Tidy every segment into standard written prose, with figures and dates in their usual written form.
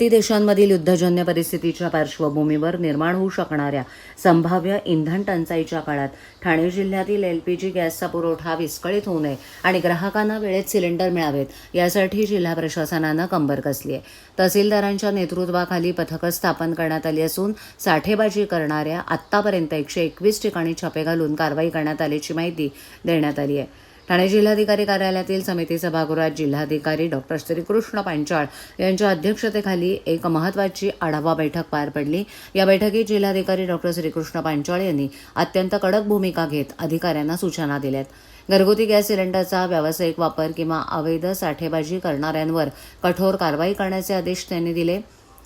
पाश्चिमात्य देशांमधील युद्धजन्य परिस्थितीच्या पार्श्वभूमीवर निर्माण होऊ शकणाऱ्या संभाव्य इंधन टंचाईच्या काळात ठाणे जिल्ह्यातील LPG गॅसचा पुरवठा विस्कळीत होऊ नये आणि ग्राहकांना वेळेत सिलेंडर मिळावेत यासाठी जिल्हा प्रशासनानं कंबर कसली आहे। तहसीलदारांच्या नेतृत्वाखाली पथकं स्थापन करण्यात आली असून साठेबाजी करणाऱ्या आत्तापर्यंत 121 ठिकाणी छापे घालून कारवाई करण्यात आल्याची माहिती देण्यात आली आहे। ठाणे जिल्हाधिकारी कार्यालयातील समिती सभागृहात जिल्हाधिकारी डॉक्टर श्रीकृष्ण पांचाळ यांच्या अध्यक्षतेखाली एक महत्त्वाची आढावा बैठक पार पडली। या बैठकीत जिल्हाधिकारी डॉक्टर श्रीकृष्ण पांचाळ यांनी अत्यंत कडक भूमिका घेत अधिकाऱ्यांना सूचना दिल्यात। घरगुती गॅस सिलेंडरचा व्यावसायिक वापर किंवा अवैध साठेबाजी करणाऱ्यांवर कठोर कारवाई करण्याचे आदेश त्यांनी दिले।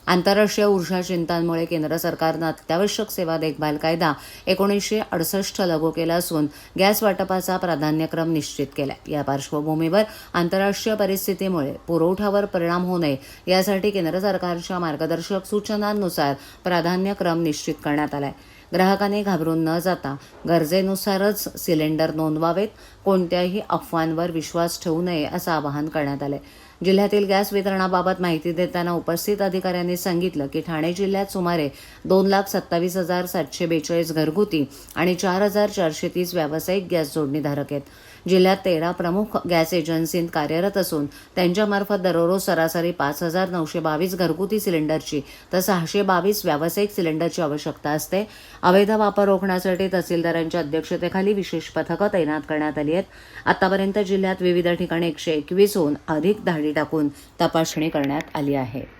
आंतरराष्ट्रीय ऊर्जा चिंतांमुळे केंद्र सरकारनं अत्यावश्यक सेवा देखभाल कायदा 1968 लागू केला असून गॅस वाटपाचा प्राधान्यक्रम निश्चित केला। या पार्श्वभूमीवर आंतरराष्ट्रीय परिस्थितीमुळे पुरवठ्यावर परिणाम होऊ नये यासाठी केंद्र सरकारच्या मार्गदर्शक सूचनांनुसार प्राधान्यक्रम निश्चित करण्यात आला आहे। ग्राहकांनी घाबरून न जाता गरजेनुसारच सिलेंडर नोंदवावेत, कोणत्याही अफवांवर विश्वास ठेवू नये असं आवाहन करण्यात आले। जिल्ह्यातील गॅस वितरणाबाबत माहिती देताना उपस्थित अधिकाऱ्यांनी सांगितलं की ठाणे जिल्ह्यात सुमारे 2,27,742 घरगुती आणि 4,430 व्यावसायिक गॅस जोडणीधारक आहेत। जिल्ह्यात 13 प्रमुख गॅस एजन्सीत कार्यरत असून त्यांच्यामार्फत दररोज सरासरी 5,922 घरगुती सिलेंडरची तर 622 व्यावसायिक सिलेंडरची आवश्यकता असते। अवैध वापर रोखण्यासाठी तहसीलदारांच्या अध्यक्षतेखाली विशेष पथकं तैनात करण्यात आली आहेत। आतापर्यंत जिल्ह्यात विविध ठिकाणी 121हून अधिक धाडी टाकून तपासणी करण्यात आली आहे।